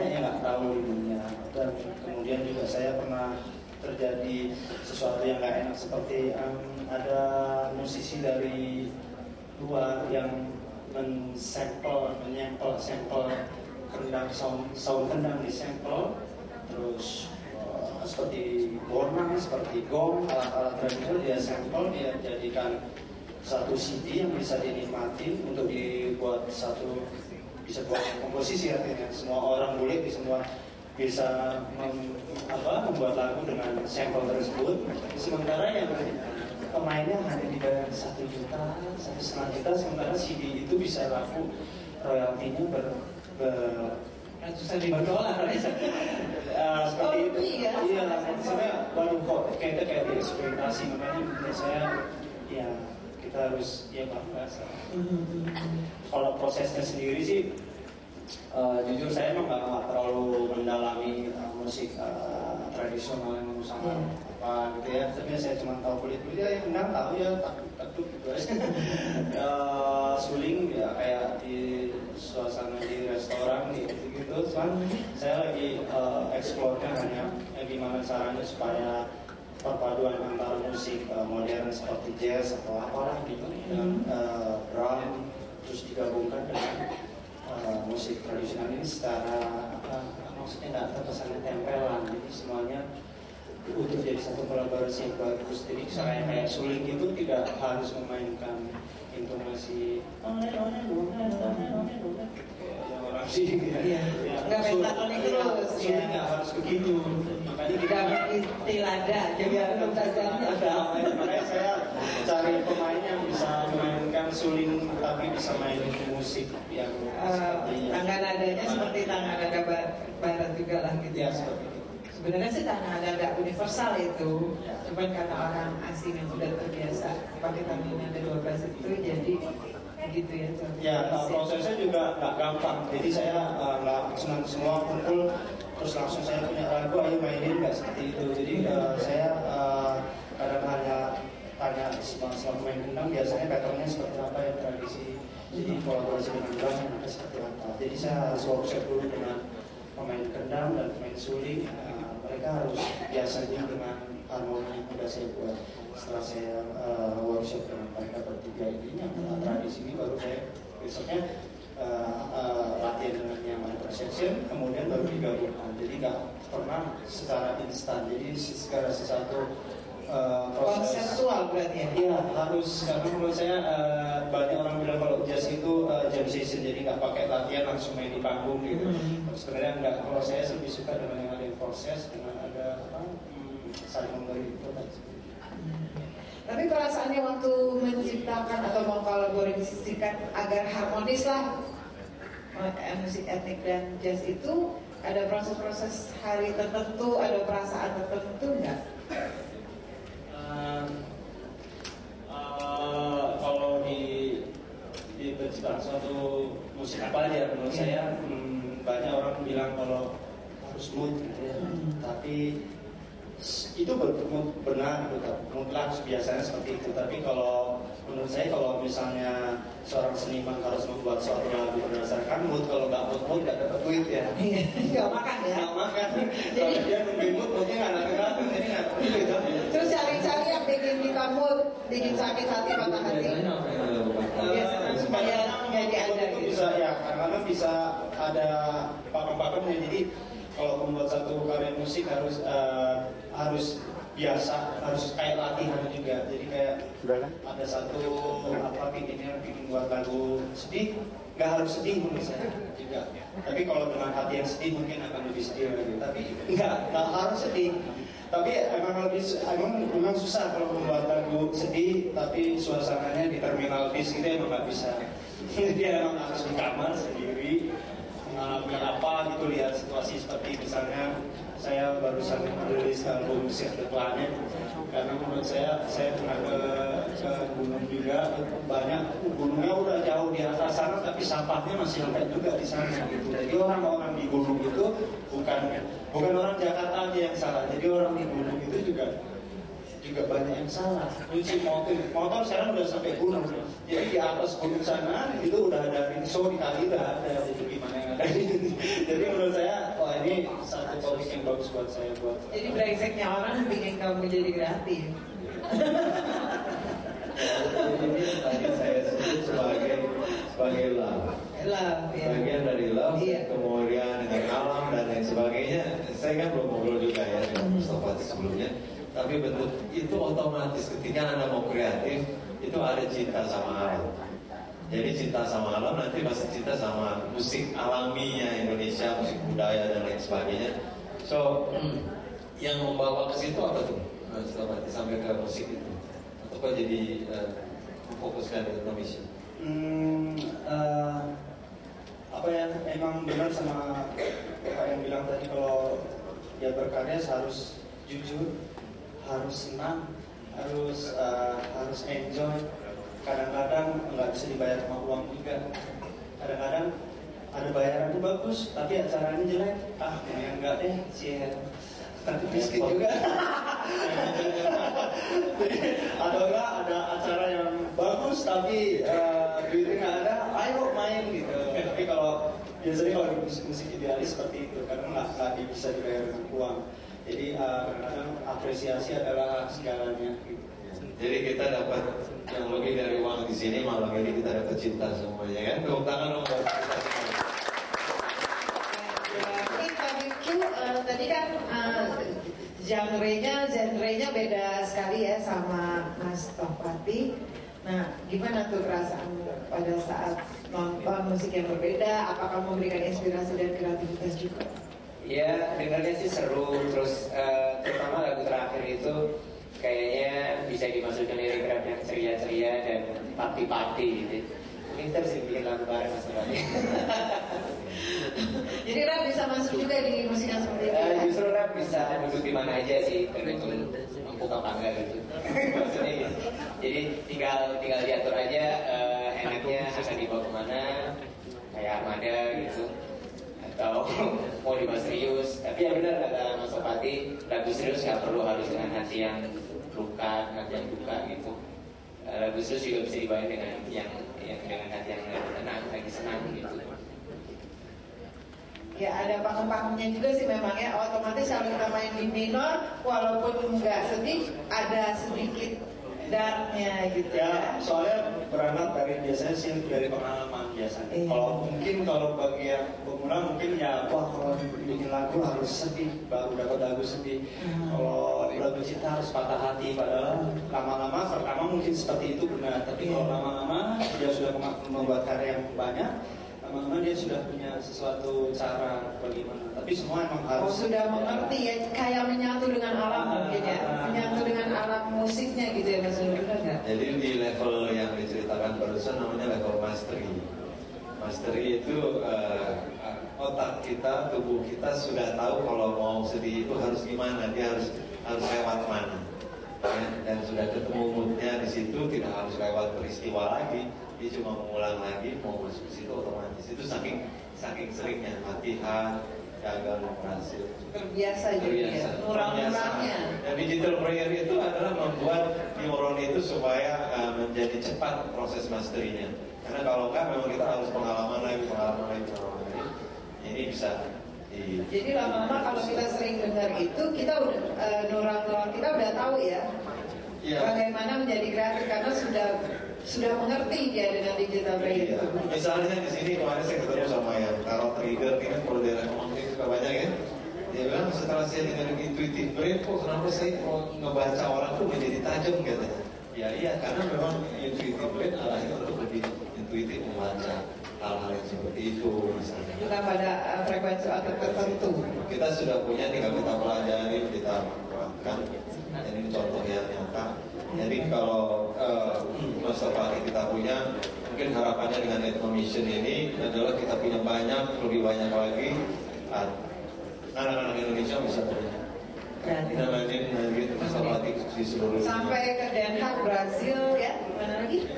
banyak yang nggak tahu ibunya. Dan kemudian juga saya pernah terjadi sesuatu yang nggak enak seperti ada musisi dari luar yang menyempel kendang sound kendang disampel, terus seperti bornang, seperti gong, alat-alat tradisional dia sampel, dia jadikan satu CD yang bisa dinikmati untuk dibuat bisa buat komposisi, artinya semua orang boleh bisa membuat lagu dengan sampel tersebut. Sementara yang pemainnya hanya dibayar 1 juta, 1,5 juta, sementara CD itu bisa laku royaltinya ratusan ribu dolar. Seperti itu. Iya, maksudnya waduh kok kayak dieksploitasi. Makanya menurut saya ya kita harus bangga. Kalau prosesnya sendiri sih jujur saya emang nggak terlalu mendalami musik tradisional yang sama apa gitu ya. Tapi saya cuma tahu kulit ya, yang benar tahu ya takut gitu aja. Suling ya kayak di suasana di restoran gitu. Cuman saya lagi eksplornya hanya gimana caranya supaya perpaduan antara musik modern seperti jazz atau apalah gitu dengan drum terus digabungkan dengan musik tradisional ini secara maksudnya nggak terkesan tempelan, jadi semuanya untuk jadi satu kolaborasi yang bagus. Jadi kayak suling itu tidak harus memainkan intonasi orang sih nggak pentatonik terus ya, nggak harus begitu. Makanya kita tilada juga ada. Makanya saya cari pemain yang bisa memainkan suling tapi bisa main musik yang tangga nadanya seperti tangga nada barat juga lah gitu ya, seperti itu. Sebenarnya sih tangga nada universal itu, cuman karena orang asing yang sudah terbiasa pakai tangga nada 12 itu jadi gitu ya. Ya, prosesnya juga nggak gampang. Jadi saya nggak semua kumpul terus langsung saya punya lagu ayo mainin, nggak seperti itu. Jadi saya kadang hanya semua pemain kendang biasanya patternnya seperti apa ya, tradisi. Jadi kolaborasi dengan drum ada seperti apa. Jadi saya harus workshop dulu dengan pemain kendang dan pemain suling. Mereka harus biasanya dengan harmoni yang udah saya buat. Setelah saya workshop dengan mereka bertiga ini yang tradisi ini, baru saya besoknya latihan dengan yang intersection, kemudian baru digabungkan. Jadi nggak pernah secara instan. Jadi segala sesuatu proses konseptual berarti ya? Iya harus, karena menurut saya banyak orang bilang kalau jazz itu jam session, jadi nggak pakai latihan langsung main di panggung gitu. Sebenarnya nggak, kalau saya lebih suka dengan yang ada proses, dengan ada saling memberi itu. Tapi perasaannya waktu menciptakan atau mengkolaborasikan agar harmonis lah musik etnik dan jazz itu, ada proses-proses hari tertentu, ada perasaan tertentu nggak? Kalau di penciptaan suatu musik apa aja, menurut saya banyak orang bilang kalau harus mood gitu ya. Tapi itu benar, mutlak biasanya seperti itu. Tapi kalau menurut saya, kalau misalnya seorang seniman harus membuat suatu lagu berdasarkan mood, kalau nggak mood nggak dapat duit ya. Nggak makan ya? Nggak makan. Kalau dia nungguin moodnya nggak dapat, jadi nggak duit. Terus cari-cari yang bikin kita mood, bikin sakit hati, patah hati. Supaya jadi ada gitu. Bisa ya, karena bisa ada pakem-pakemnya. Jadi kalau membuat satu karya musik harus biasa, harus kayak latihan juga. Jadi kayak ada satu bikin buat lagu sedih, nggak harus sedih menurut saya juga. Tapi kalau dengan hati yang sedih mungkin akan lebih sedih lagi. Tapi nggak harus sedih. Tapi memang susah kalau membuat lagu sedih tapi suasananya di terminal bis gitu, emang nggak bisa. Dia emang harus di kamar sendiri. Apa gitu, lihat situasi seperti misalnya saya barusan merilis album Save the Planet, karena menurut saya pernah ke gunung juga, banyak gunungnya udah jauh di atas sana tapi sampahnya masih sampai juga di sana gitu. Jadi orang-orang di gunung itu bukan orang Jakarta aja yang salah, jadi orang di gunung itu juga juga banyak yang salah. Nyuci motor sekarang udah sampai gunung. Jadi di atas gunung sana itu udah ada rinso, di kali udah ada. Jadi gimana yang ada ini? Jadi menurut saya, wah ini satu topik yang bagus buat saya buat. Jadi brengseknya orang bikin kamu jadi kreatif. Ini tadi saya sebut sebagai love. Love, ya. Bagian dari love, Iya. kemudian dengan alam dan lain sebagainya. Saya kan belum ngobrol juga ya dengan Mustafa sebelumnya. Tapi bentuk itu otomatis ketika Anda mau kreatif, itu ada cinta sama alam. Jadi cinta sama alam nanti pasti cinta sama musik alaminya Indonesia, musik budaya dan lain sebagainya. So, yang membawa ke situ apa tuh? Mustafa sampai ke musik itu. Atau kok jadi fokuskan ke Indonesia? Apa ya, emang benar sama Pak yang bilang tadi, kalau dia berkarya harus jujur, harus senang, harus enjoy. Kadang-kadang nggak bisa dibayar sama uang juga. Kadang-kadang ada bayarannya bagus, tapi acaranya jelek. Yang enggak deh, tapi miskin juga. Jadi ada acara yang bagus tapi duitnya nggak ada, ayo main gitu. Tapi kalau biasanya kalau musik idealis seperti itu, karena nggak bisa dibayar dengan uang. Jadi kadang-kadang apresiasi adalah segalanya. Gitu. Jadi kita dapat yang lebih dari uang di sini, malam ini kita dapat cinta semuanya kan. Tepuk tangan dong buat kita. Tadi kan genrenya beda sekali ya sama Mas Topati. Nah, gimana tuh perasaanmu pada saat nonton musik yang berbeda? Apakah memberikan inspirasi dan kreativitas juga? Ya, dengarnya sih seru. Terus terutama lagu terakhir itu kayaknya bisa dimasukkan lirik rap yang ceria-ceria dan party-party gitu. Mungkin kita bisa bikin lagu bareng Mas Topati. Jadi rap bisa masuk juga di musik yang seperti itu ya? Justru rap bisa duduk di mana aja sih, tergantung mampu apa enggak gitu. Maksudnya gitu. Jadi tinggal diatur aja enaknya akan dibawa kemana, kayak Armada gitu, atau mau dibawa serius. Tapi ya benar kata Mas Topati, lagu serius nggak perlu harus dengan hati yang luka, hati yang duka gitu. Lagu serius juga bisa dibawain dengan yang dengan hati yang tenang, lagi senang gitu. Ya ada pakem-pakemnya juga sih memang ya. Otomatis kalau kita main di minor, walaupun nggak sedih, ada sedikit darknya gitu Ya, soalnya berangkat dari biasanya sih dari pengalaman biasanya. Kalau bagi yang pemula mungkin ya, wah kalau bikin lagu harus sedih, baru dapat lagu sedih. Kalau lagu cinta harus patah hati. Padahal lama-lama pertama mungkin seperti itu benar, tapi kalau lama-lama dia sudah membuat karya yang banyak, lama-lama dia sudah punya sesuatu cara bagaimana. Tapi semua emang harus sudah mengerti ya, kayak menyatu dengan alam mungkin ya, menyatu dengan alam musiknya gitu ya Mas Nur, benar nggak? Jadi di level yang diceritakan barusan namanya level mastery. Mastery itu otak kita, tubuh kita sudah tahu kalau mau sedih itu harus gimana, dia harus lewat mana. Ya, dan sudah ketemu moodnya di situ, tidak harus lewat peristiwa lagi, dia cuma mengulang lagi, mau masuk ke situ otomatis. Itu saking seringnya latihan, gagal dan berhasil. Terbiasa juga ya, nurang-nurangnya. Dan digital prayer itu adalah membuat neuron itu supaya menjadi cepat proses masterinya. Karena kalau enggak memang kita harus pengalaman lagi. Ini bisa Jadi lama-lama kalau kita sering dengar itu, kita udah nurang-nurang kita udah tahu ya, bagaimana menjadi kreatif karena sudah mengerti dia dengan digital prayer itu. Misalnya di sini kemarin saya ketemu sama yang tarot trigger, ini kan kalau daerah Kemang ini juga banyak ya. Dia bilang setelah saya dengan intuitive brain, kok kenapa saya mau ngebaca orang tuh menjadi tajam katanya. Ya iya, karena memang intuitive brain arahnya untuk lebih intuitif membaca hal-hal yang seperti itu misalnya. Bukan pada frekuensi otak tertentu. Kita sudah punya, tinggal kita pelajari, kita manfaatkan. Ini contoh yang nyata. Jadi kalau masalah kita punya, mungkin harapannya dengan Etno Mission ini adalah kita punya lebih banyak lagi anak-anak Indonesia bisa punya. Kita lanjut masalah di seluruh dunia. Sampai ke Den Haag, Brazil ya, mana lagi?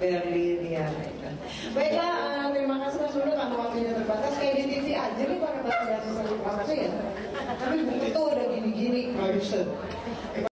Berlin ya. Baiklah, terima kasih Mas Nuno karena waktunya terbatas. Kayak di TV aja nih pakai bahasa dan langsung ya. Tapi buku tuh udah gini-gini produser.